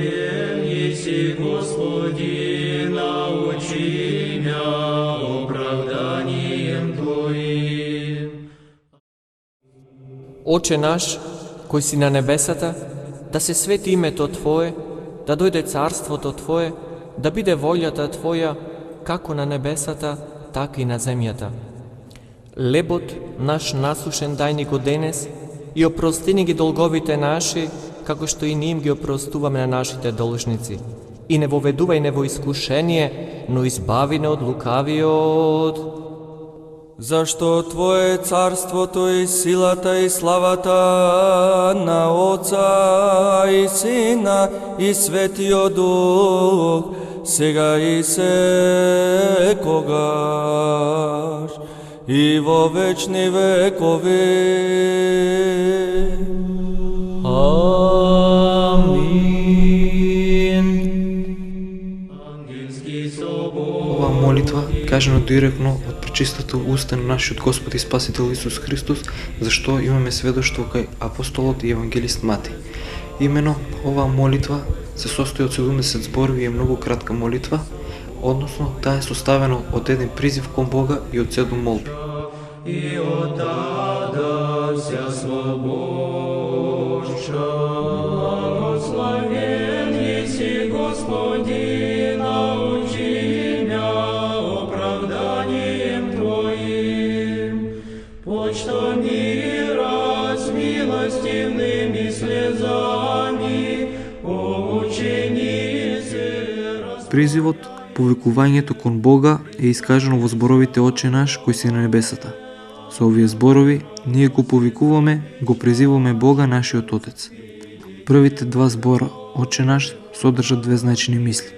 Благословен еси, Господи, научи мя оправданием Твоим. Oče naš, koji si na nebesata, da se sveti imето Tvoje, da dojde carството Tvoje, da bide voljata Tvoja, kako na nebesata, tako i na zemljata. Lebot naš nasušen daj ni go denes i oprostini gi dolgovite naši, kako što i njim gi oprostuvame na našite dolžnici. I ne voveduvaj nevo iskušenje, no izbavi ne od lukavijod. Zašto Tvoje carството и силата и славата на Отца и Сина и Светиот Дух, сега и секогаш и во вечни векови. Амин. Ангелски собор. Ова молитва, кажано директно од пречистата уста на нашиот Господ и Спасител Исус Христос, зашто имаме сведоштво кај апостолот и евангелист Матеј. Имено, оваа молитва се состои од 70 зборови и е многу кратка молитва, односно таа е составена од еден призив кон Бога и од 7 молби. И от ада вся свобожа. Благословен еси, Господи, научи мя оправданием Твоим. Почто мира с милостивными слезами, о ученице. Призивот, повикувањето кон Бога е искажано во зборовите Отче наш кој си на небесата. Со овие зборови ние го повикуваме, го призиваме Бога нашиот Отец. Првите два збора Отче наш содржат две значени мисли.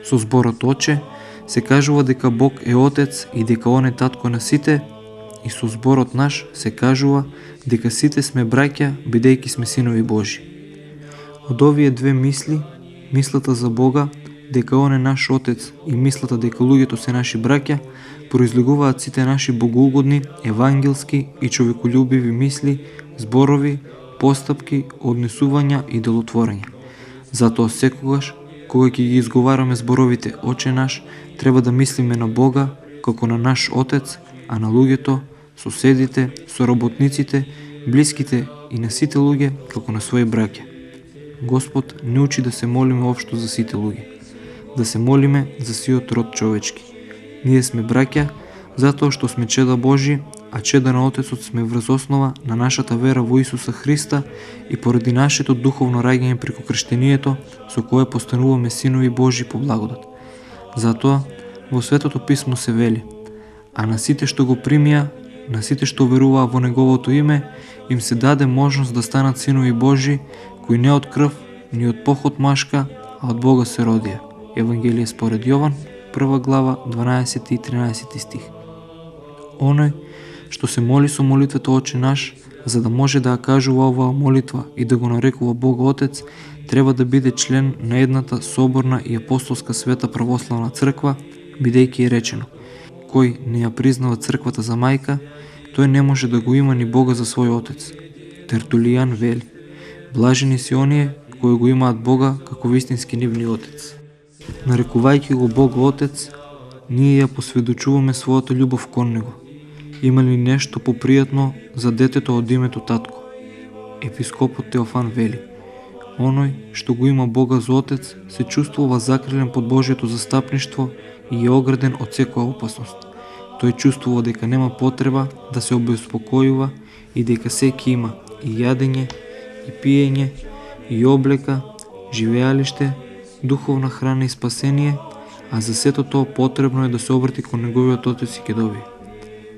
Со зборот Отче се кажува дека Бог е Отец и дека Он е татко на сите, и со зборот наш се кажува дека сите сме браќа бидејќи сме синови Божи. Од овие две мисли, мислата за Бога дека Он е наш Отец и мислата дека луѓето се наши браќа, произлегуваат сите наши богоугодни, евангелски и човеколюбиви мисли, зборови, постапки, однесувања и делотворања. Затоа секогаш, кога ќе ги изговараме зборовите Отче наш, треба да мислиме на Бога како на наш Отец, а на луѓето, соседите, соработниците, блиските и на сите луѓе како на своји браќа. Господ не учи да се молиме општо за сите луѓе, да се молиме за сиот род човечки. Ние сме браќа затоа што сме чеда Божи, а чеда на Отецот сме врз основа на нашата вера во Исуса Христа и поради нашето духовно раѓање преку крштението, со кое постануваме синови Божи по благодат. Затоа во Светото Писмо се вели: а на сите што го примија, на сите што веруваа во Неговото име, им се даде можност да станат синови Божи, кои не од крв, ни од поход машка, а од Бога се родија. Евангелие според Јован, 1 глава, 12 и 13 стих. Оној што се моли со молитвата Отче наш, за да може да ја кажува оваа молитва и да го нарекува Бог Отец, треба да биде член на едната соборна и апостолска света православна црква, бидејќи е речено: кој не ја признава црквата за мајка, тој не може да го има ни Бога за свој Отец. Тертулијан вели: блажени си оние кои го имаат Бога како вистински нивни Отец. Нарекувајќи го Бог Отец, ние ја посведочуваме својата љубов кон Него. Има ли нешто попријатно за детето од името татко? Епископот Теофан вели: оној што го има Бога за Отец се чувствува закрилен под Божието застапништво и е ограден од секоја опасност. Тој чувствува дека нема потреба да се обеспокојува и дека секи има и јадење, и пиење, и облека, живеалиште, духовна храна и спасение, а за сето тоа потребно е да се обрати кон неговиот Отец и ќе добие.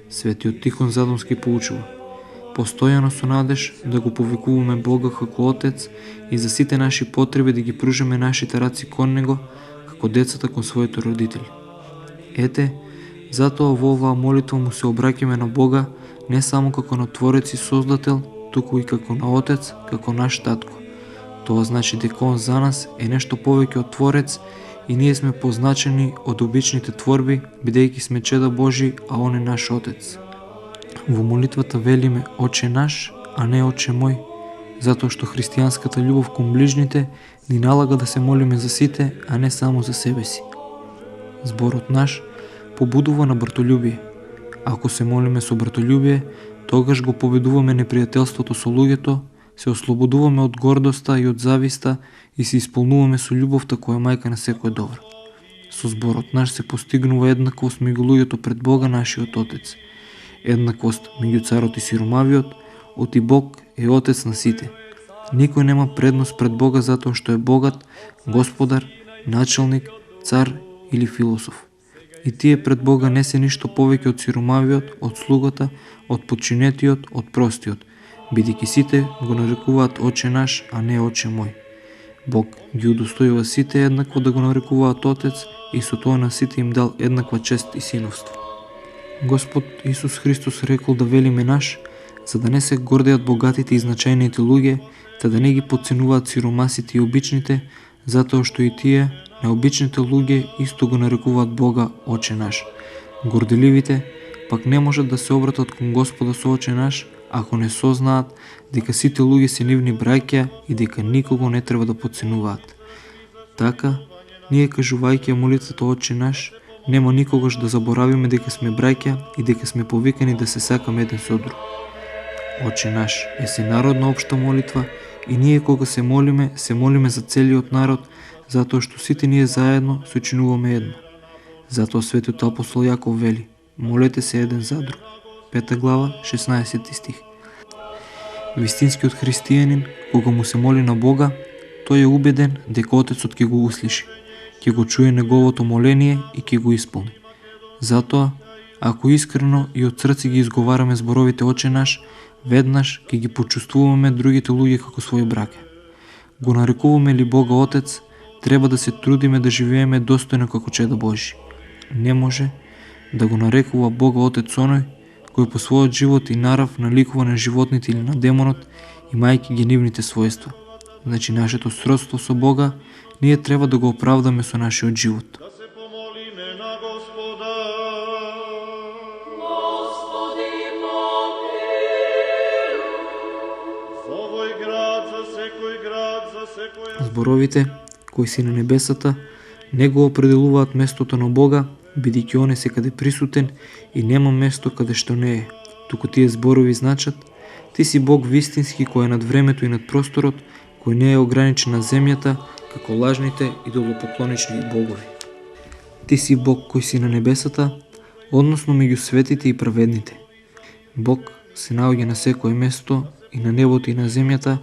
Светиот Тихон Задонски поучува: постојано со надеж да го повикуваме Бога како Отец и за сите наши потреби да ги пружиме нашите раци кон Него, како децата кон своите родители. Ете, затоа во оваа молитва му се обраќаме на Бога не само како на Творец и Создател, туку и како на Отец, како наш татко. Тоа значи дека Он за нас е нешто повеќе од Творец и ние сме позначени од обичните творби, бидејќи сме чеда Божи, а Он е наш Отец. Во молитвата велиме Отче наш, а не Отче мој, затоа што христијанската љубов кон ближните ни налага да се молиме за сите, а не само за себе си. Зборот наш побудува на братолюбие. Ако се молиме со братолюбие, тогаш го победуваме непријателството со луѓето, се ослободуваме од гордоста и од зависта и се исполнуваме со љубовта која е мајка на секој добро. Со зборот наш се постигнува еднаквост меѓу луѓето пред Бога нашиот Отец. Еднаквост меѓу царот и сиромавиот, оти Бог е Отец на сите. Никој нема предност пред Бога затоа што е богат, господар, началник, цар или философ. И тие пред Бога не се ништо повеќе од сиромавиот, од слугата, од подчинетиот, од простиот, бидејќи сите го нарекуваат Оче наш, а не Оче мој. Бог ги удостојува сите еднакво да го нарекуваат Отец и со тоа на сите им дал еднаква чест и синовство. Господ Исус Христос рекол да велиме наш, за да не се гордеат богатите и значајните луѓе, та да не ги подценуваат сиромасите и обичните, затоа што и тие, необичните луѓе, исто го нарекуваат Бога Оче наш. Горделивите пак не можат да се обратат кон Господа со Оче наш, ако не сознаат дека сите луѓе се нивни браќа и дека никого не треба да подценуваат. Така, ние кажувајќи молитвата Оче наш, нема никогаш да заборавиме дека сме браќа и дека сме повикани да се сакаме еден со друг. Оче наш е сенародна општа молитва и ние кога се молиме за целиот народ, затоа што сите ние заедно сочинуваме едно. Затоа светиот апостол Јаков вели: молете се еден за друг. 5 глава, 16 стих. Вистинскиот христијанин, кога му се моли на Бога, тој е убеден дека Отецот ќе го услиши, ќе го чуе неговото моление и ќе го исполни. Затоа, ако искрено и од срце ги изговараме зборовите Оче наш, веднаш ќе ги почувствуваме другите луѓе како своји браќа. Го нарекуваме ли Бога Отец, треба да се трудиме да живееме достојно како чеда Божи. Не може да го нарекува Бога Отец оној кој по својот живот и нарав наликува на животните или на демонот, имајќи ги нивните својства. Значи нашето сродство со Бога ние треба да го оправдаме со нашиот живот. Да се помолиме на Господа. За овој град, за секој град, за секоја... Зборовите кои си на небесата не го определуваат местото на Бога, бидејќи Он е секаде присутен и нема место каде што не е. Туку тие зборови значат: ти си Бог вистински кој е над времето и над просторот, кој не е ограничен на земјата, како лажните идолопоклонични богови. Ти си Бог кој си на небесата, односно меѓу светите и праведните. Бог се наоѓа на секое место и на небото и на земјата,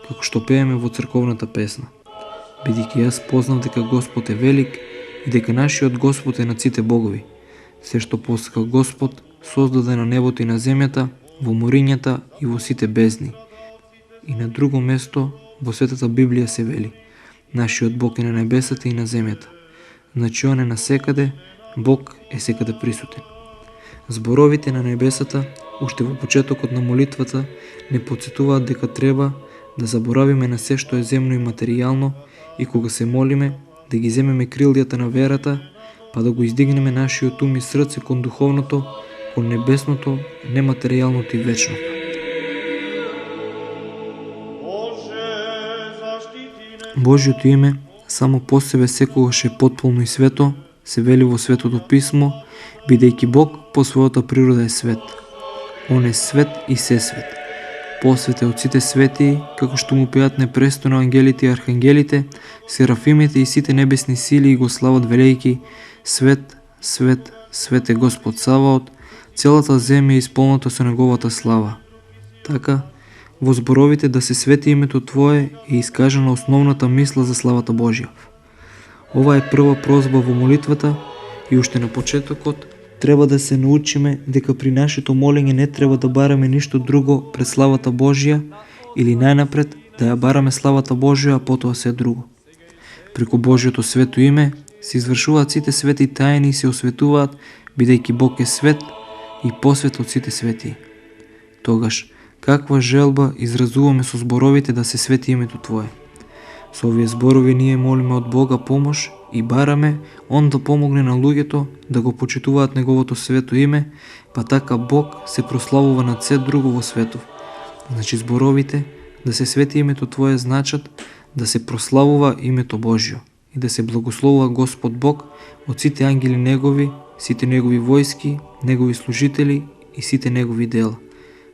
како што пееме во црковната песна. Бидејќи јас познав дека Господ е велик и дека нашиот Господ е над сите богови. Се што посака Господ создаде на небото и на земјата, во морињата и во сите бездни. И на друго место во Светата Библија се вели: нашиот Бог е на небесата и на земјата. Значи Он е насекаде, Бог е секаде присутен. Зборовите на небесата, уште во почетокот на молитвата, не потсетуваат дека треба да заборавиме на се што е земно и материјално и кога се молиме, да ги земеме крилјата на верата, па да го издигнеме нашиот ум и срце кон духовното, кон небесното, нематеријалното и вечното. Божјото име само по себе секогаш е потполно и свето, се вели во Светото Писмо, бидејќи Бог по својата природа е свет. Он е свет и се свет. Посвет е од сите светии, како што му пеат непрестојно ангелите и архангелите, серафимите и сите небесни сили и го слават велејќи: свет, свет, свет е Господ Саваот, целата земја е исполната со неговата слава. Така, во зборовите да се свети името Твое е искажана основната мисла за славата Божја. Ова е прва прозба во молитвата и уште на почетокот треба да се научиме дека при нашето молење не треба да бараме ништо друго пред славата Божја или најнапред да ја бараме славата Божја, а потоа се друго. Преку Божјото свето име се извршуваат сите свети тајни и се осветуваат, бидејќи Бог е свет и посвет од сите свети. Тогаш, каква желба изразуваме со зборовите да се свети името Твое? Со овие зборови ние молиме од Бога помош и бараме Он да помогне на луѓето да го почитуваат Неговото свето име, па така Бог се прославува над се друго во светов. Значи зборовите да се свети името Твое значат да се прославува името Божјо и да се благословува Господ Бог од сите ангели Негови, сите Негови војски, Негови служители и сите Негови дела.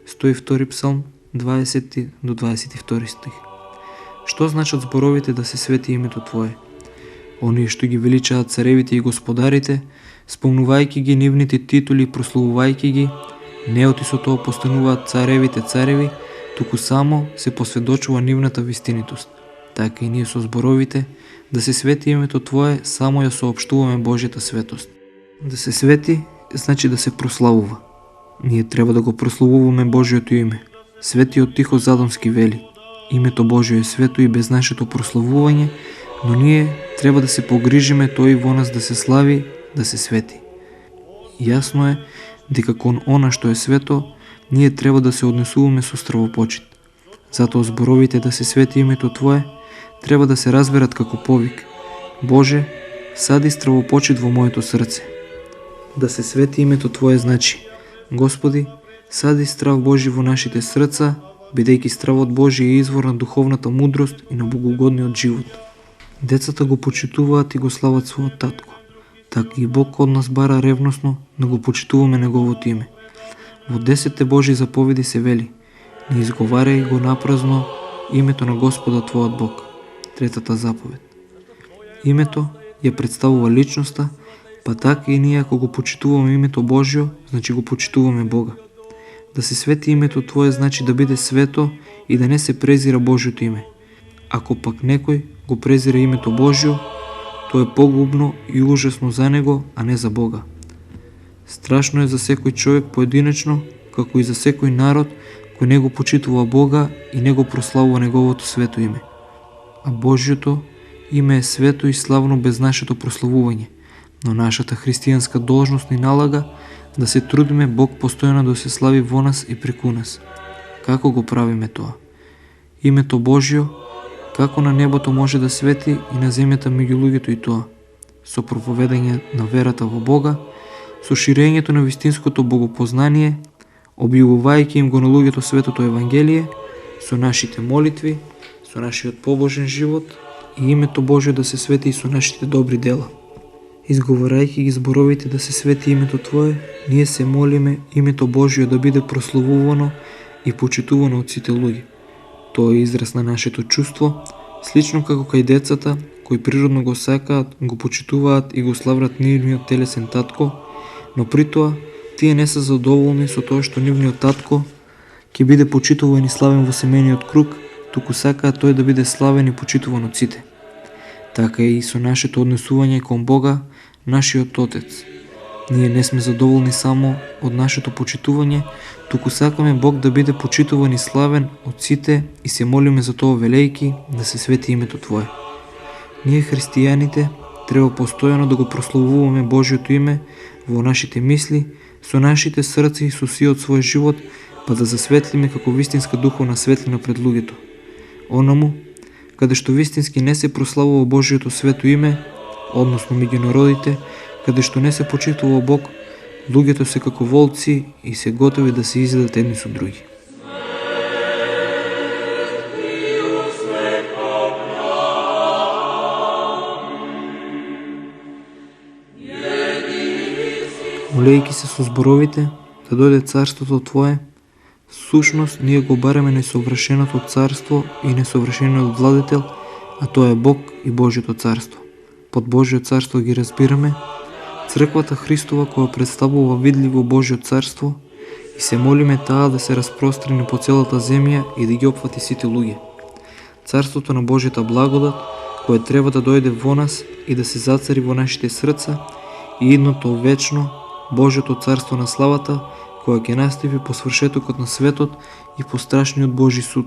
102 псалм, 20 до 22 стих. Што значат зборовите да се свети името Твое? Оние што ги величаат царевите и господарите, спомнувајќи ги нивните титули и прославувајќи ги, не оти со тоа постануваат царевите цареви, туку само се посведочува нивната вистинитост. Така и ние со зборовите да се свети името Твое само ја соопштуваме Божјата светост. Да се свети значи да се прославува. Ние треба да го прославуваме Божјото име. Светиот Тихо Задонски вели: името Божјо е свето и без нашето прославување, но ние треба да се погрижиме тој во нас да се слави, да се свети. Јасно е дека кон она што е свето, ние треба да се однесуваме со стравопочит. Затоа зборовите да се свети името Твое треба да се разберат како повик: Боже, сади стравопочит во моето срце. Да се свети името Твое значи: Господи, сади страв Божи во нашите срца, бидејќи стравот Божи е извор на духовната мудрост и на богоугодниот живот. Децата го почитуваат и го слават својот татко. Така и Бог од нас бара ревносно да го почитуваме Неговото име. Во 10 Божи заповеди се вели: не изговарај го напразно името на Господа твојот Бог. 3 заповед. Името ја представува личноста, па така и ние ако го почитуваме името Божјо, значи го почитуваме Бога. Да се свети името Твое значи да биде свето и да не се презира Божјото име. Ако пак некој го презира името Божјо, тоа е погубно и ужасно за него, а не за Бога. Страшно е за секој човек поединечно, како и за секој народ кој не го почитува Бога и не го прославува Неговото свето име. А Божјото име е свето и славно без нашето прославување, но нашата христијанска должност ни налага да се трудиме Бог постојано да се слави во нас и преку нас. Како го правиме тоа? Името Божјо, како на небото може да свети и на земјата меѓу луѓето и тоа? Со проповедање на верата во Бога, со ширењето на вистинското богопознание, објавувајќи им го на луѓето светото Евангелие, со нашите молитви, со нашиот побожен живот и името Божјо да се свети и со нашите добри дела. Изговорајќи ги зборовите да се свети името Твое, ние се молиме името Божјо да биде прославувано и почитувано од сите луѓе. Тоа е израз на нашето чувство, слично како кај децата, кои природно го сакаат, го почитуваат и го славрат нивниот телесен татко, но при тоа тие не се задоволни со тоа што нивниот татко ќе биде почитуван и славен во семејниот круг, туку сакаат тој да биде славен и почитуван од сите. Така и со нашето однесување кон Бога, нашиот Отец. Ние не сме задоволни само од нашето почитување, туку сакаме Бог да биде почитуван и славен од сите и се молиме за тоа велејки да се свети името Твое. Ние христијаните треба постојано да го прославуваме Божјото име во нашите мисли, со нашите срца и со сиот свој живот, па да засветлиме како вистинска духовна светлина пред луѓето. Онаму, каде што вистински не се прославува Божјото свето име, односно меѓу народите, каде што не се почитува Бог, луѓето се како волци и се готови да се изедат едни со други. Молејќи се со зборовите да дојде царството Твое, сушност ние го бараме несовршеното царство и несовршениот владетел, а тоа е Бог и Божјото царство. Под Божјо царство ги разбираме Црквата Христова која представува видливо Божјо царство и се молиме таа да се распространи по целата земја и да ги опфати сите луѓе. Царството на Божјата благодат кое треба да дојде во нас и да се зацари во нашите срца и идното вечно Божјото царство на славата која ќе настапи по свршетокот на светот и по страшниот Божи суд.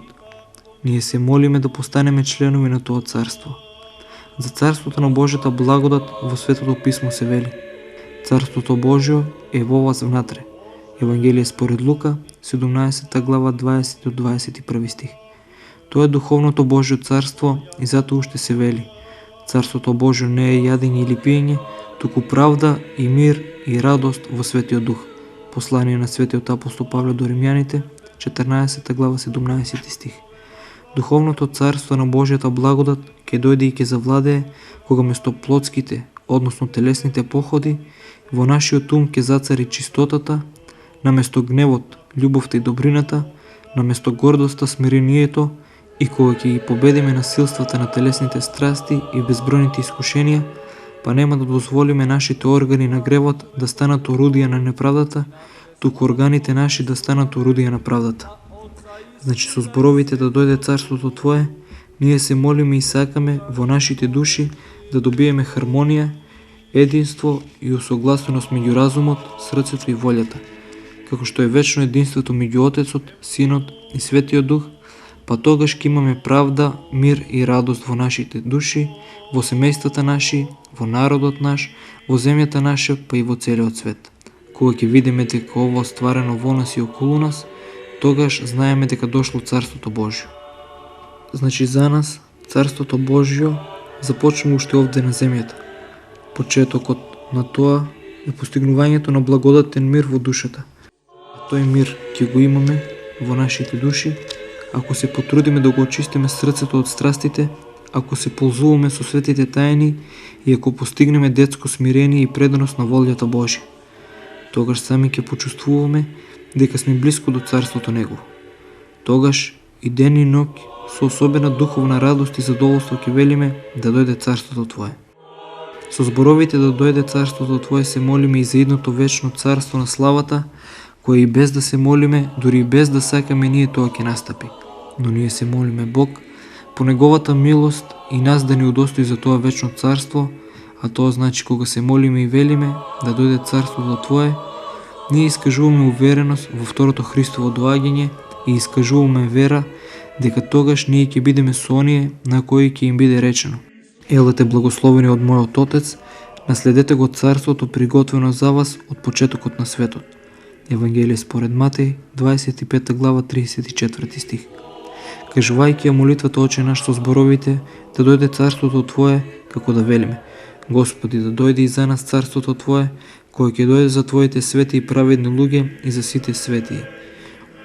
Ние се молиме да постанеме членови на тоа царство. За царството на Божјата благодат во Светото писмо се вели: Царството Божјо е во вас внатре. Евангелие според Лука, 17 глава 20 до 21 стих. Тоа е духовното Божјо царство и затоа уште се вели: Царството Божјо не е јадење или пиење, туку правда и мир и радост во Светиот Дух. Послание на Светиот апостол Павле до Римјаните, 14 глава 17 стих. Духовното царство на Божјата благодат ќе дојде и ќе завладее кога место плотските, односно телесните походи, во нашиот ум ќе зацари чистотата, наместо гневот, љубовта и добрината, наместо гордоста, смирението, и кога ќе ги победиме насилствата на телесните страсти и безбројните искушенија, па нема да дозволиме нашите органи на гревот да станат орудија на неправдата, туку органите наши да станат орудија на правдата. Значи со зборовите да дојде царството Твое, ние се молиме и сакаме во нашите души да добиеме хармонија, единство и усогласеност меѓу разумот, срцето и волјата, како што е вечно единството меѓу Отецот, Синот и Светиот Дух, па тогаш ќе имаме правда, мир и радост во нашите души, во семејствата наши, во народот наш, во земјата наша, па и во целиот свет. Кога ќе видиме дека ова остварено во нас и околу нас, тогаш знаеме дека дошло Царството Божјо. Значи за нас Царството Божјо започнува уште овде на земјата. Почетокот на тоа е постигнувањето на благодатен мир во душата. А тој мир ќе го имаме во нашите души ако се потрудиме да го очистиме срцето од страстите, ако се ползуваме со светите тајни и ако постигнеме детско смирение и преданост на волјата Божја. Тогаш сами ќе почувствуваме дека сме блиско до Царството Негово. Тогаш и ден и ноќ со особена духовна радост и задоволство ќе велиме да дојде Царството Твое. Со зборовите да дојде Царството Твое се молиме и за идното вечно Царство на славата, кое и без да се молиме, дури и без да сакаме ние тоа ќе настапи. Но ние се молиме Бог по Неговата милост и нас да ни удостои за тоа вечно Царство, а тоа значи кога се молиме и велиме да дојде Царството Твое, ние искажуваме увереност во второто Христово доаѓање и искажуваме вера дека тогаш ние ќе бидеме со оние на кои ќе им биде речено: елете благословени од мојот Отец, наследете го Царството приготвено за вас од почетокот на светот. Евангелие според Матеј, 25 глава, 34 стих. Кажувајќи ја молитвата Оче наш со зборовите да дојде Царството Твое, како да велиме: Господи, да дојде и за нас Царството Твое, кој ќе дојде за Твоите свети и праведни луѓе и за сите светии.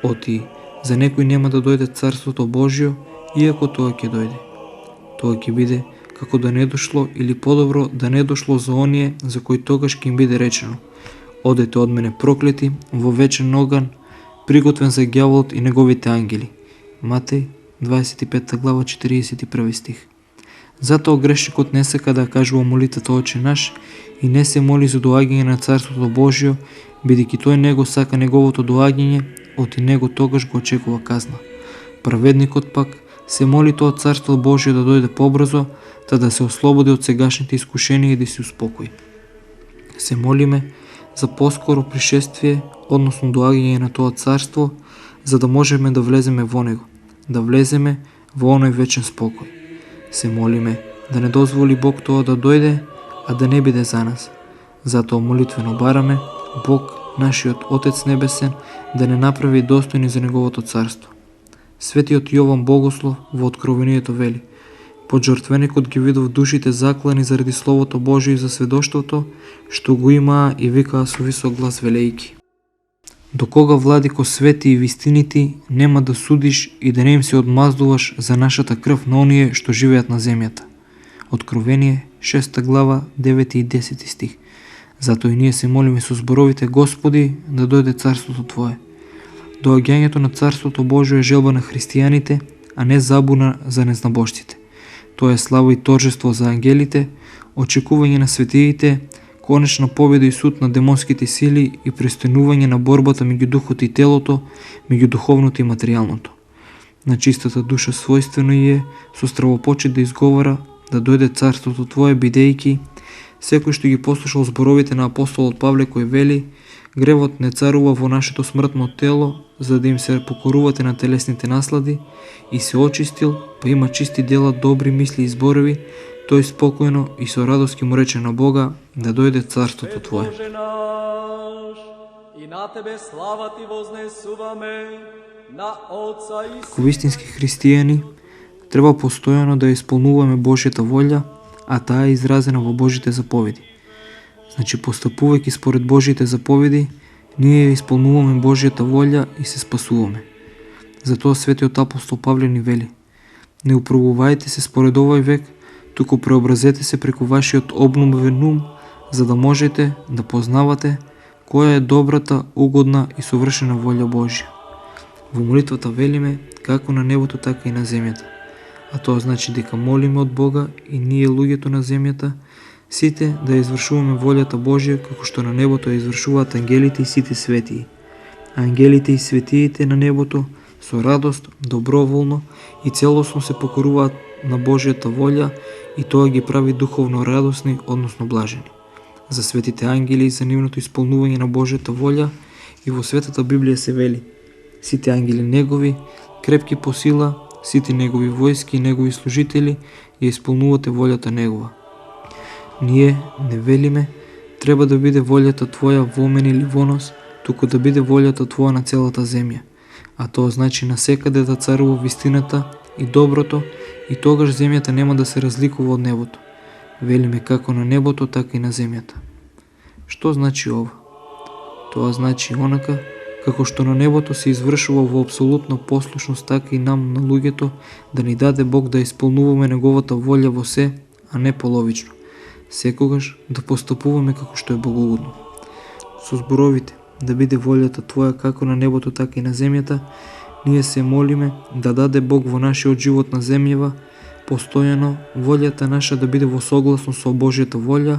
Оти, за некој нема да дојде Царството Божјо, иако тоа ќе дојде. Тоа ќе биде како да не дошло или подобро да не дошло за оние за кои тогаш ќе им биде речено: одете од мене проклети во вечен оган, приготвен за ѓаволот и неговите ангели. Матеј, 25 глава, 41 стих. Затоа грешникот не сака да кажува молитвата Оче наш и не се моли за доаѓање на Царството Божјо, бидејќи тој него сака неговото доаѓање, оти него тогаш го очекува казна. Праведникот пак се моли тоа Царство Божјо да дојде побрзо, да се ослободи од сегашните искушенија и да се успокои. Се молиме за поскоро пришествие, односно доаѓање на тоа Царство, за да можеме да влеземе во него, да влеземе во оној вечен спокој. Се молиме да не дозволи Бог тоа да дојде, а да не биде за нас. Затоа молитвено бараме Бог, нашиот Отец Небесен, да не направи достојни за Неговото Царство. Светиот Јован Богослов во Откровението вели: под жртвеникот ги видов душите заклани заради Словото Божие и за сведоштвото, што го имаа, и викаа со висок глас велејки: до кога, владико свети и вистинити, нема да судиш и да не им се одмаздуваш за нашата крв на оние што живеат на земјата. Откровение, 6 глава, 9 и 10 стих. Затоа и ние се молиме со зборовите: Господи, да дојде Царството Твое. Доаѓањето на Царството Божие е желба на христијаните, а не забуна за незнабожците. Тоа е слава и торжество за ангелите, очекување на светиите, конечна победа и суд на демонските сили и престојнување на борбата меѓу духот и телото, меѓу духовното и материјалното. На чистата душа својствено е со стравопочет да изговара да дојде Царството Твое, бидејќи секој што ги послушал зборовите на апостолот Павле кој вели: гревот не царува во нашето смртно тело, за да им се покорувате на телесните наслади, и се очистил, па има чисти дела, добри мисли и зборови, тој спокојно и со радост ќе му рече на Бога да дојде Царството Твое. И на Тебе слава Ти вознесуваме, на Отца и Како вистински христијани, треба постојано да исполнуваме Божјата волја, а таа е изразена во Божите заповеди. Значи, постапувајќи според Божите заповеди, ние исполнуваме Божјата волја и се спасуваме. Затоа светиот апостол Павле ни вели: Не опробувајте се според овој век, туку преобразете се преку вашиот обновен ум, за да можете да познавате која е добрата, угодна и совршена волја Божја. Во молитвата велиме како на небото, така и на земјата. А тоа значи дека молиме од Бога и ние луѓето на земјата, сите да извршуваме волјата Божја како што на небото ја извршуваат ангелите и сите светии. Ангелите и светиите на небото со радост, доброволно и целосно се покоруваат на Божјата волја и тоа ги прави духовно радосни, односно блажени. За светите ангели и за нивното исполнување на Божјата волја и во Светата Библија се вели: сите ангели негови, крепки по сила, сите негови војски и негови служители ја исполнувате волјата негова. Ние не велиме треба да биде волјата Твоја во мене или во нас, туку да биде волјата Твоја на целата земја. А тоа значи насекаде да царува вистината и доброто, и тогаш земјата нема да се разликува од небото. Велиме како на небото, така и на земјата. Што значи ова? Тоа значи онака како што на небото се извршува во апсолутна послушност, така и нам на луѓето да ни даде Бог да исполнуваме неговата волја во се, а не половично. Секогаш да постапуваме како што е богоугодно. Со зборовите да биде волјата Твоја како на небото, така и на земјата, ние се молиме да даде Бог во нашиот живот на земјава постојано волјата наша да биде во согласност со Божјата волја,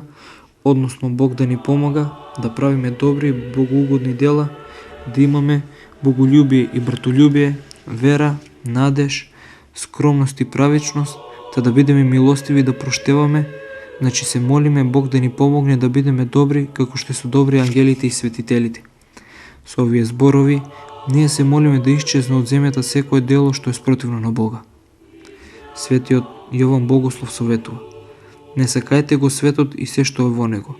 односно Бог да ни помага да правиме добри и богоугодни дела, да имаме боголюбие и братолюбие, вера, надеж, скромност и правичност, та да бидеме милостиви да проштеваме. Значи се молиме Бог да ни помогне да бидеме добри како што се добри ангелите и светителите. Со овие зборови ние се молиме да исчезне од земјата секое дело што е спротивно на Бога. Светиот Јован Богослов советува: не сакајте го светот и се што е во него.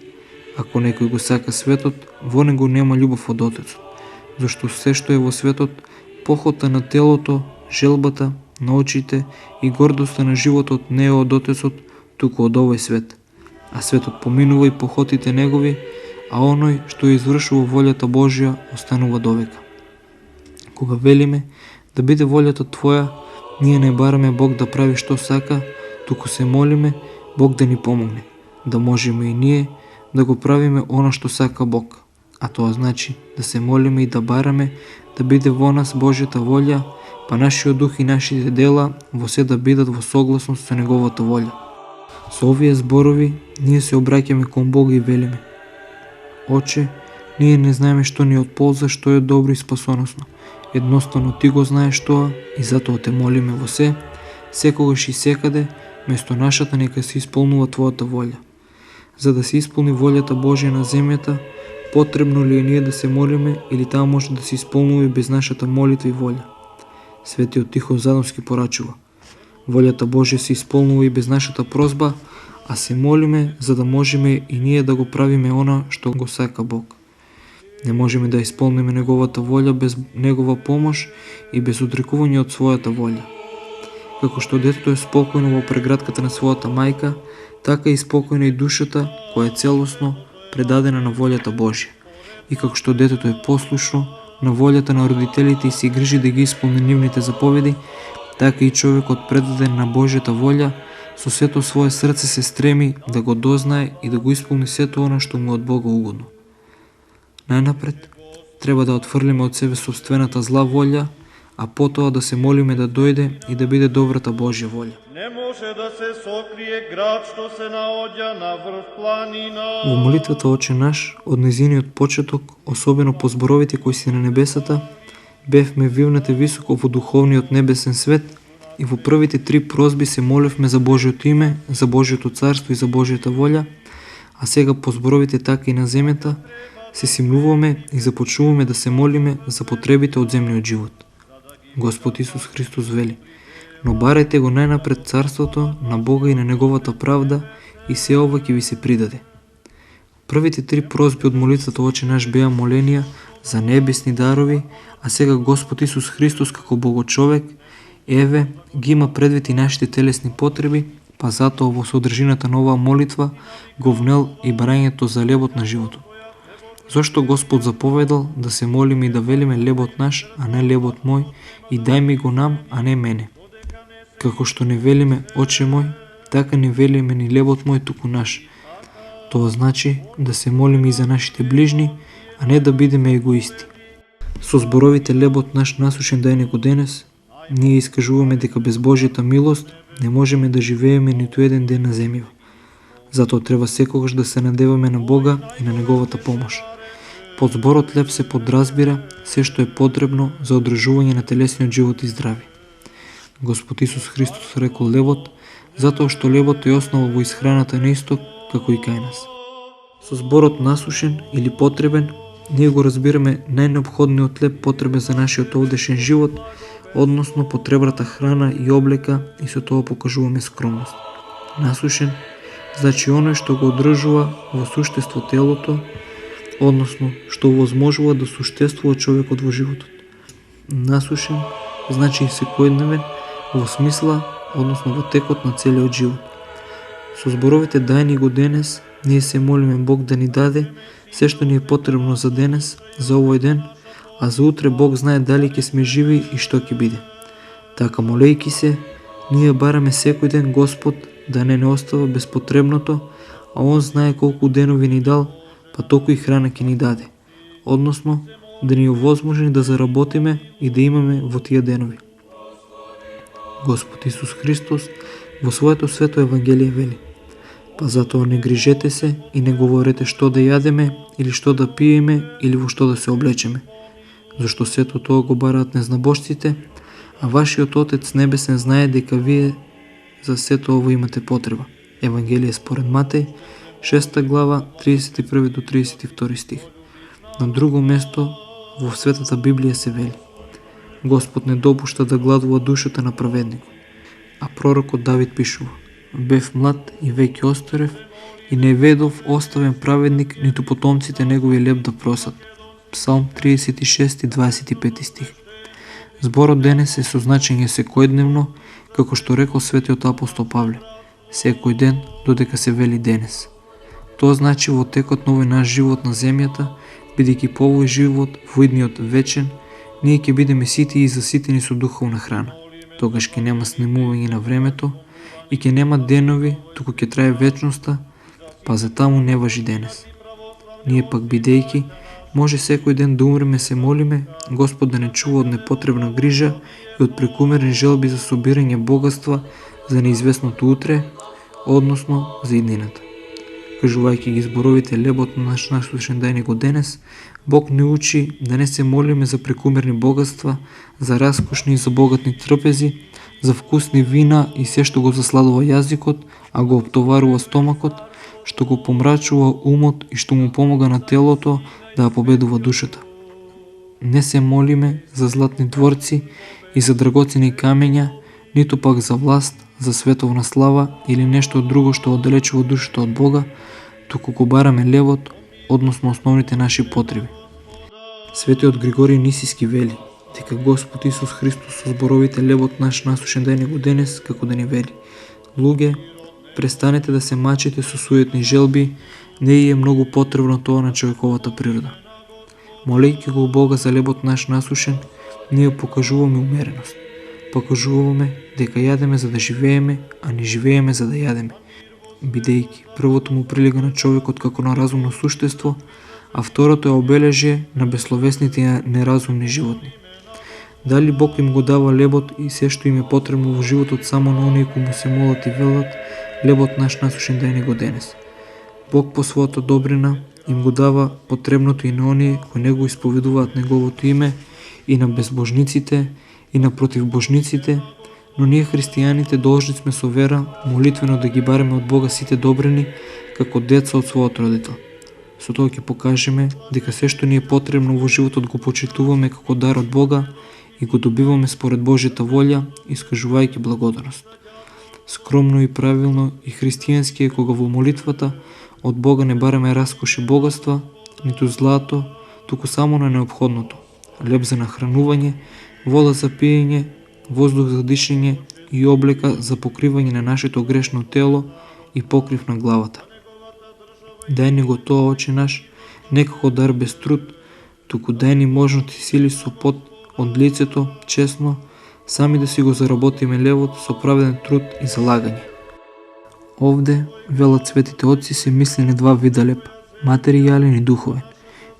Ако некој го сака светот, во него нема љубов од Отецот, зашто се што е во светот, похота на телото, желбата на очите и гордоста на животот не е од Отецот, туку од овој свет. А светот поминува и похотите негови, а оној што извршува волјата Божја останува довека. Кога велиме да биде волјата Твоја, ние не бараме Бог да прави што сака, туку се молиме Бог да ни помогне, да можеме и ние да го правиме она што сака Бог. А тоа значи да се молиме и да бараме да биде во нас Божјата волја, па нашиот дух и нашите дела во се да бидат во согласност со неговата волја. Со овие зборови ние се обраќаме кон Бога и велиме: Оче, ние не знаеме што ни е од полза, што е добро и спасоносно. Едноставно Ти го знаеш тоа и затоа те молиме во се, секогаш и секаде, место нашата нека се исполнува Твојата волја. За да се исполни волјата Божја на земјата, потребно ли е ние да се молиме или таа може да се исполнува и без нашата молитва и волја? Светиот Тихон Задонски порачува: волјата Божја се исполнува и без нашата прозба, а се молиме за да можеме и ние да го правиме она што го сака Бог. Не можеме да исполниме неговата волја без негова помош и без одрекување од својата волја. Како што детето е спокојно во прегратката на својата мајка, така и спокојна и душата која е целосно предадена на волјата Божја. И како што детето е послушно на волјата на родителите и се грижи да ги исполни нивните заповеди, така и човекот предаден на Божјата волја, со сето свое срце се стреми да го дознае и да го исполни сето она што му е од Бога угодно. Најнапред, треба да отфрлиме од себе собствената зла волја, а потоа да се молиме да дојде и да биде добрата Божја волја. Не може да се сокрие град што се наоѓа на врв планина. Во молитвата Оче наш, од незиниот почеток, особено по зборовите кои си на небесата, бевме вивнати високо во духовниот небесен свет и во првите 3 прозби се молевме за Божјото име, за Божјото царство и за Божјата волја, а сега по зборовите така и на земјата се симнуваме и започнуваме да се молиме за потребите од земниот живот. Господ Исус Христос вели: но барајте го најнапред царството на Бога и на неговата правда и се ова ќе ви се придаде. Првите 3 прозби од молитвата Оче наш беа моленија за небесни дарови, а сега Господ Исус Христос како Богочовек, еве, ги има предвид и нашите телесни потреби, па затоа во содржината на оваа молитва го внел и барањето за лебот на животот. Зошто Господ заповедал да се молиме и да велиме лебот наш, а не лебот мој, и дај ми го нам, а не мене? Како што не велиме Оче мој, така не велиме ни лебот мој, туку наш. Тоа значи да се молиме и за нашите ближни, а не да бидеме егоисти. Со зборовите лебот наш насушен дај него денес, ние искажуваме дека без Божјата милост не можеме да живееме ниту еден ден на земјава. Затоа треба секогаш да се надеваме на Бога и на Неговата помош. Под зборот леб се подразбира се што е потребно за одржување на телесниот живот и здравје. Господ Исус Христос рекол лебот, затоа што лебот е основа во исхраната на исток, како и кај нас. Со зборот насушен или потребен, ние го разбираме најнеопходниот леб потребен за нашиот овдешен живот, односно потребната храна и облека, и со тоа покажуваме скромност. Насушен значи оној што го одржува во суштество телото, односно што возможува да суштествува човекот во животот. Насушен значи и секојдневен во смисла, односно во текот на целиот живот. Со зборовите дај ни го денес, ние се молиме Бог да ни даде се што ни е потребно за денес, за овој ден, а за утре Бог знае дали ќе сме живи и што ќе биде. Така молејки се, ние бараме секој ден Господ да не остава без потребното, а Он знае колку денови ни дал, па толку и храна ќе ни даде. Односно, да ни овозможни да заработиме и да имаме во тие денови. Господ Исус Христос во своето свето Евангелие вели: па затоа не грижете се и не говорете што да јадеме или што да пиеме или во што да се облечеме, зашто сето тоа го бараат незнабожците, а вашиот Отец Небесен знае дека вие за сето ово имате потреба. Евангелие според Матеј, 6 глава, 31 до 32 стих. На друго место во Светата Библија се вели: Господ не допушта да гладува душата на праведникот. А пророкот Давид пишува: бев млад и веќе остарев, и не ведов оставен праведник, ниту потомците негови леб да просат. Псалм 36, 25 стих. Зборот денес е со значење секојдневно, како што рекол светиот апостол Павле: секој ден, додека се вели денес. Тоа значи во текот на овој наш живот на земјата, бидејќи по овој живот, во идниот вечен, ние ќе бидеме сити и заситени со духовна храна. Тогаш ќе нема снемување на времето и ќе нема денови, туку ќе трае вечноста, па за таму не важи денес. Ние пак бидејќи може секој ден да умреме, се молиме Господ да не чува од непотребна грижа и од прекумерни желби за собирање богатства за неизвестното утре, односно за иднината. Кажувајќи ги зборовите лебот на наш насушен дај ни го денес, Бог не учи да не се молиме за прекумерни богатства, за раскошни и за богатни трпези, за вкусни вина и се што го засладува јазикот, а го оптоварува стомакот, што го помрачува умот и што му помага на телото да ја победува душата. Не се молиме за златни дворци и за драгоцени камења, ниту пак за власт, за световна слава или нешто друго што оддалечува душата од Бога, туку го бараме левот, односно основните наши потреби. Светиот Григорий Нисиски вели дека Господ Исус Христос со зборовите лебот наш насушен дај ни го денес, како да ни вели: луѓе, престанете да се мачите со суетни желби, не е многу потребно тоа на човековата природа. Молејќи го Бога за лебот наш насушен, ние покажуваме умереност. Покажуваме дека јадеме за да живееме, а не живееме за да јадеме. Бидејќи првото му прилига на човекот како на разумно суштество, а второто е обележје на безсловесните и неразумни животни. Дали Бог им го дава лебот и се што им е потребно во животот само на оние кои му се молат и велат: лебот наш насушен дај ни го денес. Бог по својата добрина им го дава потребното и на оние кои не го исповедуваат неговото име, и на безбожниците, и на противбожниците, но ние христијаните должни сме со вера молитвено да ги бараме од Бога сите добрини како деца од својот родител. Со тоа ќе покажеме дека се што ни е потребно во животот го почитуваме како дар од Бога и го добиваме според Божјата волја, искажувајќи благодарност. Скромно и правилно и христијански е кога во молитвата од Бога не бараме раскоши богатства, ниту злато, туку само на неопходното: леб за нахранување, вода за пиење, воздух за дишење и облека за покривање на нашето грешно тело и покрив на главата. Дај ни го тоа, Оче наш, не како дар без труд, туку дај ни можност и сили со пот од лицето, честно, сами да си го заработиме левот со праведен труд и залагање. Овде, велат светите отци, се мисли на два вида леп, материјален и духовен,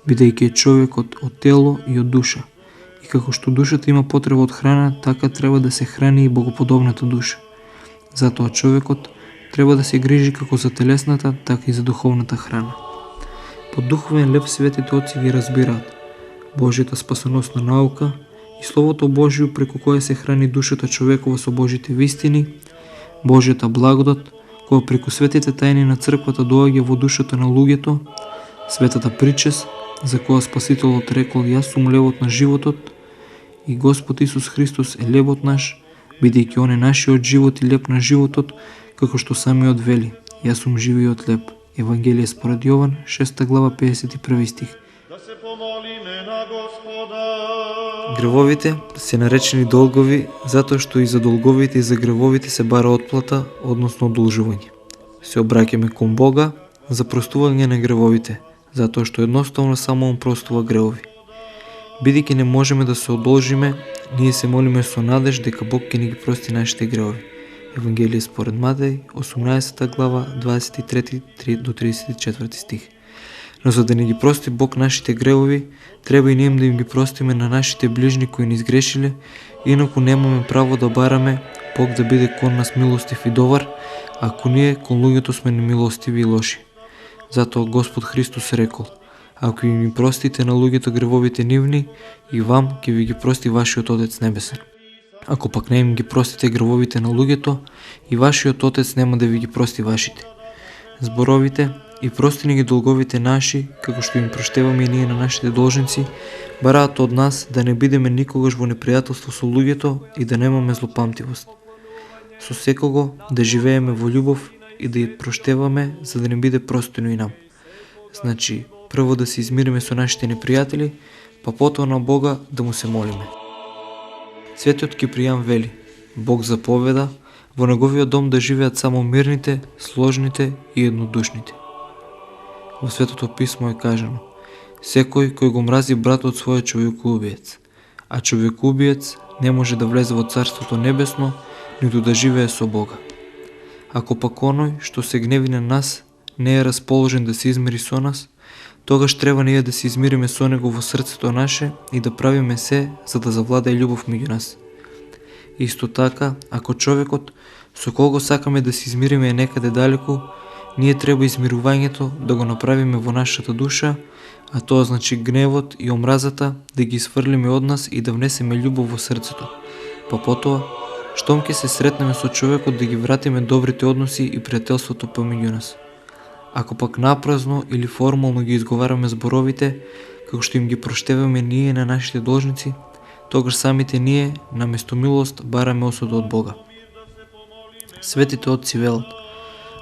бидејќи е човекот од тело и од душа. И како што душата има потреба од храна, така треба да се храни и богоподобната душа. Затоа човекот треба да се грижи како за телесната, така и за духовната храна. Под духовен леп светите отци ги разбираат Божјата спасоносна наука и Словото Божјо преку кое се храни душата човекова со Божите вистини, Божјата благодат, која преку светите тајни на црквата доаѓа во душата на луѓето, светата причест, за која Спасителот рекол: јас сум левот на животот, и Господ Исус Христос е левот наш, бидејќи Он е нашиот живот и леп на животот, како што самиот вели: јас сум живиот леп. Евангелие според Јован, 6 глава, 51 стих. Да се помолиме на Господа. Гревовите се наречени долгови, затоа што и за долговите и за гревовите се бара отплата, односно одолжување. Се обраќаме кон Бога за простување на гревовите, затоа што едноставно само Он простува гревови. Бидејќи не можеме да се одолжиме, ние се молиме со надеж дека Бог ќе ни ги прости нашите гревови. Евангелие според Матеј, 18 глава, 23 до 34 стих. Но за да ни ги прости Бог нашите гревови, треба и ние да им ги простиме на нашите ближни кои ни изгрешиле, инаку немаме право да бараме Бог да биде кон нас милостив и добар, ако ние кон луѓето сме немилостиви и лоши. Затоа Господ Христос рекол: ако им ги простите на луѓето гревовите нивни, и вам ќе ви ги прости вашиот Отец Небесен. Ако пак не им ги простите гревовите на луѓето, и вашиот Отец нема да ви ги прости вашите. Зборовите: и прости ни ги долговите наши, како што им проштеваме и ние на нашите должници, бараат од нас да не бидеме никогаш во непријателство со луѓето и да немаме злопамтивост. Со секого да живееме во љубов и да ја проштеваме, за да не биде простено и нам. Значи, прво да се измириме со нашите непријатели, па потоа на Бога да му се молиме. Светиот Кипријан вели: Бог заповеда во неговиот дом да живеат само мирните, сложните и еднодушните. Во Светото писмо е кажано: секој кој го мрази братот свој човекоубиец, а човекоубиец не може да влезе во Царството Небесно, ниту да живее со Бога. Ако пак оној што се гневи на нас не е расположен да се измири со нас, тогаш треба ние да се измириме со него во срцето наше и да правиме се за да завладее љубов меѓу нас. Исто така, ако човекот со кого сакаме да се измириме е некаде далеку, ние треба измирувањето да го направиме во нашата душа, а тоа значи гневот и омразата да ги сврлиме од нас и да внесеме љубов во срцето. Па потоа, штом ќе се сретнеме со човекот, да ги вратиме добрите односи и пријателството помеѓу нас. Ако пак напразно или формално ги изговараме зборовите, како што им ги проштеваме ние на нашите должници, тогаш самите ние, наместо милост, бараме осуда од Бога. Светите отци велат: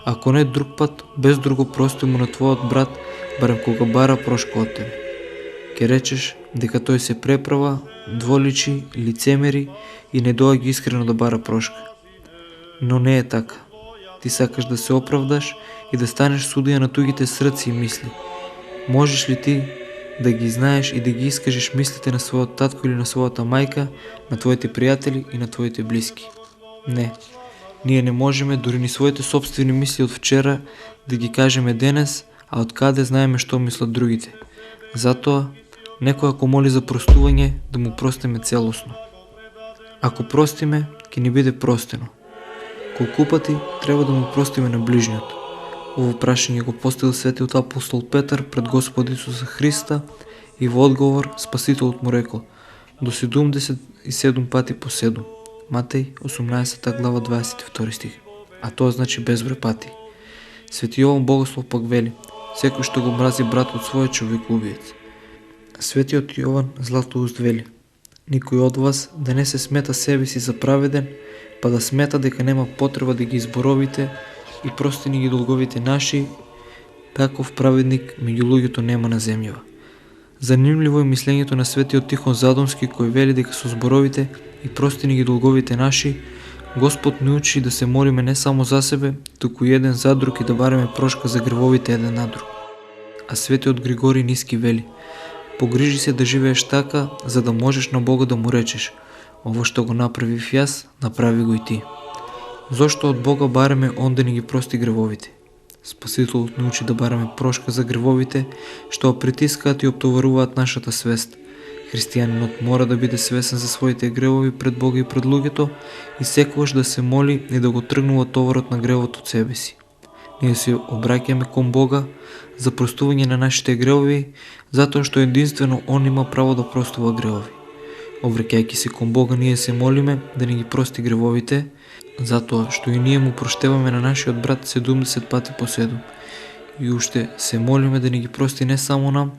ако не друг пат, без друго прости му на твојот брат, барем кога бара прошка од тебе. Ке речеш дека тој се преправа, дволичи, лицемери и не доаѓа искрено да бара прошка. Но не е така. Ти сакаш да се оправдаш и да станеш судија на тугите срци и мисли. Можеш ли ти да ги знаеш и да ги искажеш мислите на својот татко или на својата мајка, на твоите пријатели и на твоите блиски? Не. Ние не можеме дури ни своите собствени мисли од вчера да ги кажеме денес, а од каде знаеме што мислат другите. Затоа, некој ако моли за простување, да му простиме целосно. Ако простиме, ќе ни биде простено. Колку пати треба да му простиме на ближниот? Ово прашање го поставил светиот апостол Петар пред Господ Исуса Христа и во одговор Спасителот му рекол: до 77 пати по 7. Матеј 18 глава 22 стих. А тоа значи безброј пати. Свети Јован Богослов пак вели: секој што го мрази братот свој човекоубиец. Светиот Јован Златоуст вели: никој од вас да не се смета себе си за праведен, па да смета дека нема потреба да ги изборовите и простини ги долговите наши, таков праведник меѓу луѓето нема на земјава. Занимливо е мислењето на светиот Тихон Задонски, кој вели дека со зборовите и простини ги долговите наши, Господ ни учи да се молиме не само за себе, туку и еден за друг и да бараме прошка за гревовите еден на друг. А светиот Григорий Ниски вели: погрижи се да живееш така, за да можеш на Бога да му речеш: Ово што го направив јас, направи го и ти. Зошто од Бога бараме Он да ни ги прости гревовите? Спасителот ни учи да бараме прошка за гревовите, што притискаат и оптоваруваат нашата свест. Христијанинот мора да биде свесен за своите гревови пред Бога и пред луѓето и секогаш да се моли и да го тргнува товарот на гревот од себе си. Ние се обраќаме кон Бога за простување на нашите гревови, затоа што единствено Он има право да простува гревови. Обраќајќи се кон Бога, ние се молиме да ни ги прости гревовите, затоа што и ние му проштеваме на нашиот брат 70 пати по 7. И уште се молиме да ни ги прости не само нам,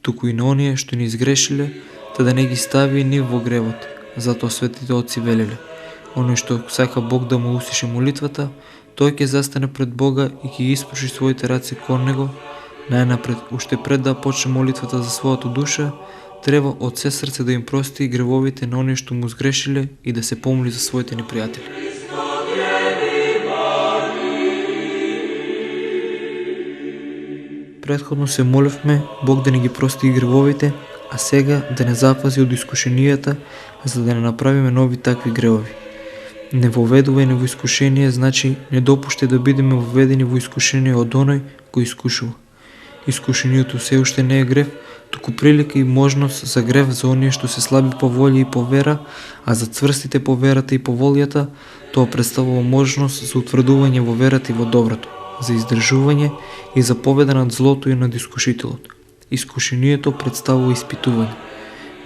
туку и на оние што ни изгрешиле, та да не ги стави нив во гревот. Затоа светите отци велеле: оној што сака Бог да му усише молитвата, тој ќе застане пред Бога и ќе ги испруши своите раце кон него. Најнапред, уште пред да почне молитвата за својата душа, треба од се срце да им прости гревовите на оние што му сгрешиле и да се помоли за своите непријатели. Претходно се моливме Бог да ни ги прости и гревовите, а сега да не запази од искушенијата, за да не направиме нови такви гревови. Не воведувај во искушение значи не допуште да бидеме воведени во искушение од оној кој искушува. Искушението се уште не е грев, туку прилика и можност за грев за оние што се слаби по волја и по вера, а за цврстите по верата и по волјата, тоа представува можност за утврдување во верата и во доброто, за издржување и за победа над злото и над искушителот. Искушението представува испитување.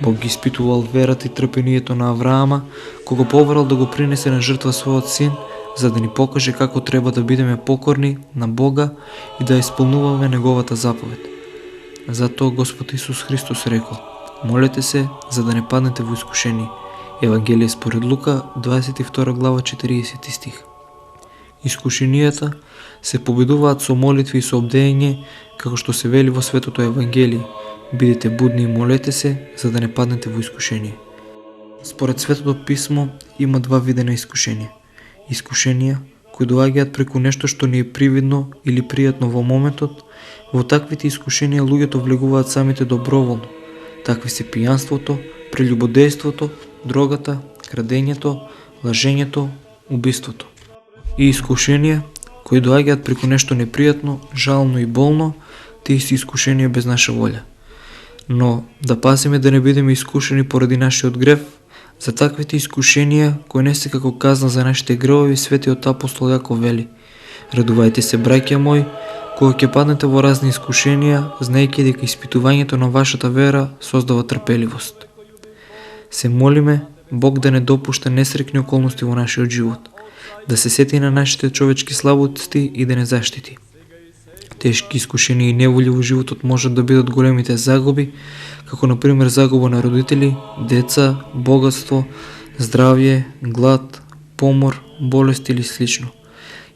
Бог ги испитувал верата и трпението на Авраама, кога побрал да го принесе на жртва својот син, за да ни покаже како треба да бидеме покорни на Бога и да исполнуваме неговата заповед. Затоа Господ Исус Христос рекол: молете се за да не паднете во искушение. Евангелие според Лука, 22 глава, 40 стих. Искушенијата се победуваат со молитви и со обдејање, како што се вели во Светото Евангелие: бидете будни и молете се, за да не паднете во искушение. Според Светото Писмо има два вида на искушение. Искушенија кои доаѓаат преку нешто што ни е привидно или пријатно во моментот. Во таквите искушенија луѓето влегуваат самите доброволно. Такви се пијанството, прелюбодејството, дрогата, крадењето, лажењето, убиството. И искушенија кои доаѓаат преку нешто непријатно, жално и болно, тие се искушенија без наша волја. Но да пазиме да не бидеме искушени поради нашиот грев. За таквите искушенија кои не се како казна за нашите гревови, светиот апостол Јаков вели: радувајте се, браќа мои, кога ќе паднете во разни искушенија, знаејќи дека испитувањето на вашата вера создава трпеливост. Се молиме Бог да не допушта несреќни околности во нашиот живот, да се сети на нашите човечки слабости и да не заштити. Тешки искушенија и неволји во животот можат да бидат големите загуби, како например загуба на родители, деца, богатство, здравје, глад, помор, болест или слично.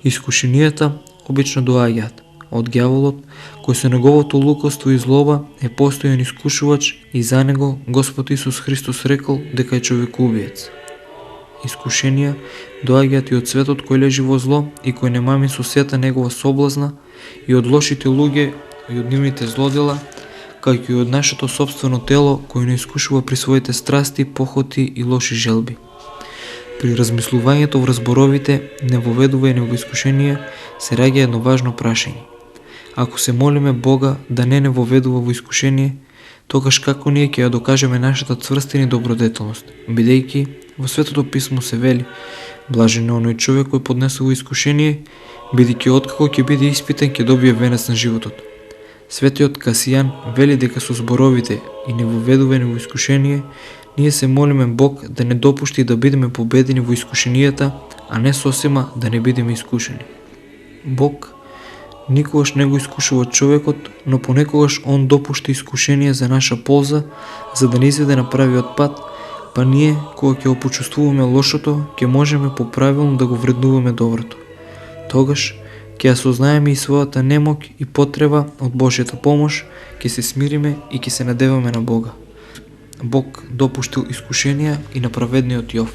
Искушенијата обично доаѓаат од ѓаволот, кој со неговото лукавство и злоба е постојан искушувач и за него Господ Исус Христос рекол дека е човекоубиец. Искушенија доаѓаат и од светот кој лежи во зло и кој не мами со сета негова соблазна, и од лошите луѓе и од нивните злодела, како и од нашето собствено тело кој не искушува при своите страсти, похоти и лоши желби. При размислувањето врз зборовите не воведување во искушение се раѓа едно важно прашање. Ако се молиме Бога да не воведува во искушение, тогаш како ние ќе ја докажеме нашата цврстина и добродетелност, бидејќи во Светото Писмо се вели: блажен е оној човек кој поднесува искушение, бидејќи откако ќе биде испитен ќе добие венец на животот. Светиот Касијан вели дека со зборовите и невоведување во искушение, ние се молиме Бог да не допушти да бидеме победени во искушенијата, а не сосема да не бидеме искушени. Бог никогаш не го искушува човекот, но понекогаш Он допушта искушение за наша полза, за да не изведе на правиот пат, па ние, кога ќе опочувствуваме лошото, ќе можеме поправилно да го вреднуваме доброто. Тогаш ќе осознаеме и својата немок и потреба од Божјата помош, ќе се смириме и ќе се надеваме на Бога. Бог допуштил искушенија и на праведниот Јов.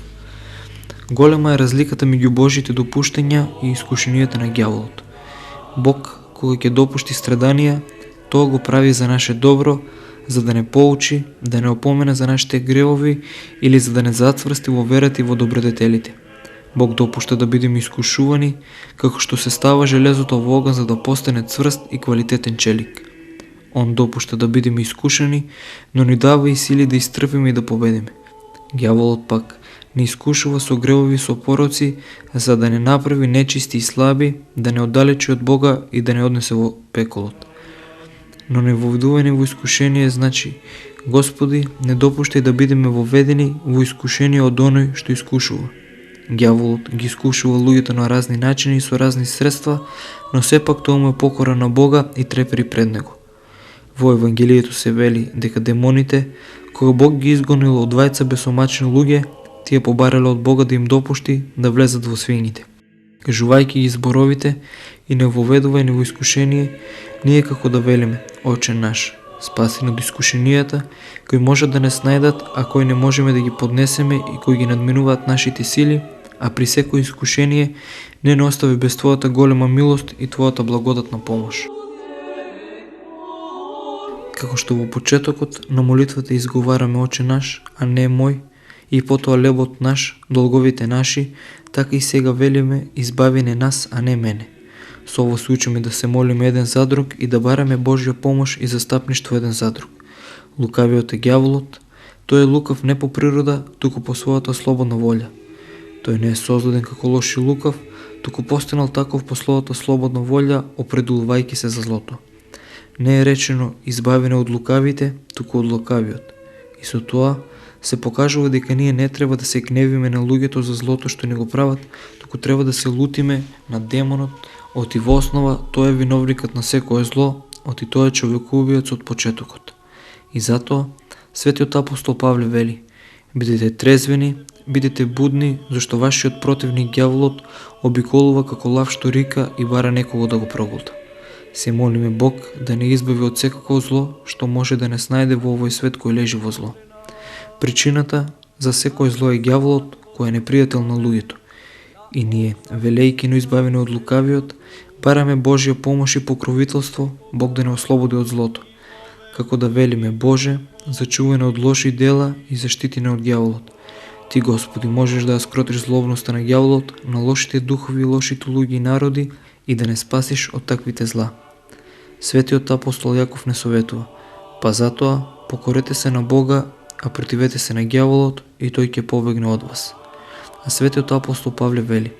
Голема е разликата меѓу Божите допуштања и искушенијата на ѓаволот. Бог, кога ќе допушти страданија, тоа го прави за наше добро, за да не поучи, да не опомена за нашите гревови или за да не зацврсти во верата и во добродетелите. Бог допушта да бидеме искушувани, како што се става железото во оган за да постане цврст и квалитетен челик. Он допушта да бидеме искушани, но ни дава и сили да изтрпиме и да победиме. Ѓаволот пак не искушува со гревови со пороци, за да не направи нечисти и слаби, да не оддалечи од Бога и да не однесе во пеколот. Но невоведување во искушение значи: Господи, не допуштај да бидеме воведени во искушение од оној што искушува. Ѓаволот ги искушува луѓето на разни начини и со разни средства, но сепак тоа му е покора на Бога и трепери пред него. Во Евангелието се вели дека демоните, кога Бог ги изгонил од двајца бесомачни луѓе, тие побарале од Бога да им допушти да влезат во свињите. Кажувајќи ги зборовите и не воведувај ни во искушение, ние како да велиме: Оче наш, спаси од искушенијата, кои можат да не снајдат, а кои не можеме да ги поднесеме и кои ги надминуваат нашите сили, а при секој искушение не остави без Твојата голема милост и Твојата благодатна помош. Како што во почетокот на молитвата изговараме Оче наш, а не мој, и потоа лебот наш, долговите наши, така и сега велиме: избави не нас, а не мене. Со ово се учиме да се молиме еден за друг и да бараме Божја помош и застапништво еден за друг. Лукавиот е ѓаволот, тој е лукав не по природа, туку по својата слободна волја. Тој не е создаден како лош и лукав, туку постанал таков по својата слободна волја, определувајќи се за злото. Не е речено избавене од лукавите, туку од лукавиот. И со тоа се покажува дека ние не треба да се гневиме на луѓето за злото што ни го прават, туку треба да се лутиме на демонот, оти во основа тој е виновникот на секое зло, оти тој е човекувиот од почетокот. И затоа светиот апостол Павле вели: бидете трезвени, бидете будни, зашто вашиот противник ѓаволот обиколува како лав што рика и бара некого да го проголта. Се молиме Бог да не избави од секако зло што може да не снајде во овој свет кој лежи во зло. Причината за секој зло е ѓаволот, кој е непријател на луѓето. И ние, велејќи но избавени од лукавиот, бараме Божја помош и покровителство, Бог да не ослободи од злото. Како да велиме: Боже, зачувај од лоши дела и заштити не од ѓаволот. Ти, Господи, можеш да ја скротиш злобноста на ѓаволот, на лошите духови, лошите луѓе и народи и да не спасиш од таквите зла. Светиот апостол Јаков не советува: па затоа покорете се на Бога, а противете се на ѓаволот и тој ќе побегне од вас. А светиот апостол Павле вели: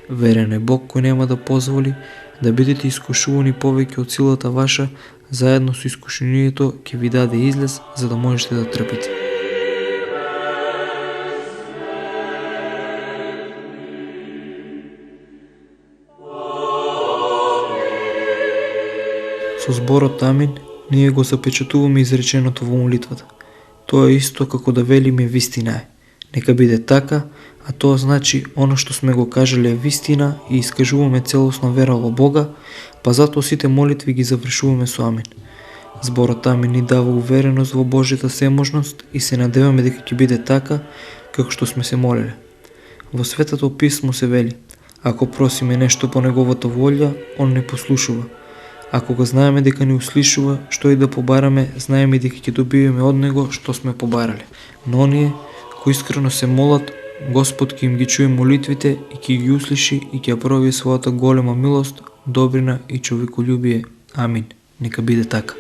верен е Бог кој нема да позволи да бидете искушувани повеќе од силата ваша, заедно со искушението ќе ви даде излез за да можете да трпите. Со зборот Амин ние го запечатуваме изреченото во молитвата. Тоа е исто како да велиме вистина е. Нека биде така, а тоа значи оно што сме го кажале е вистина и искажуваме целосна вера во Бога, па затоа сите молитви ги завршуваме со Амин. Зборот Амин ни дава увереност во Божјата всеможност и се надеваме дека ќе биде така како што сме се молеле. Во Светото писмо се вели: ако просиме нешто по неговата волја, он не послушува. Ако го знаеме дека ни услишува, што и да побараме, знаеме дека ќе добиеме од него што сме побарале. Но оние кои искрено се молат, Господ ќе им ги чуе молитвите и ќе ги услиши и ќе ја прояви својата голема милост, добрина и човеколюбие. Амин. Нека биде така.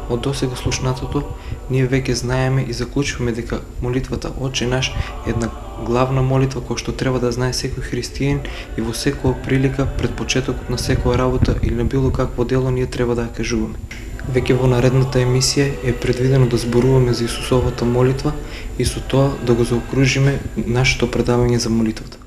Од досега слушнатото, ние веќе знаеме и заклучуваме дека молитвата Оче наш е една главна молитва која што треба да знае секој христијан и во секоја прилика пред почетокот на секоја работа или на било какво дело ние треба да ја кажуваме. Веќе во наредната емисија е предвидено да зборуваме за Исусовата молитва и со тоа да го заокружиме нашето предавање за молитвата.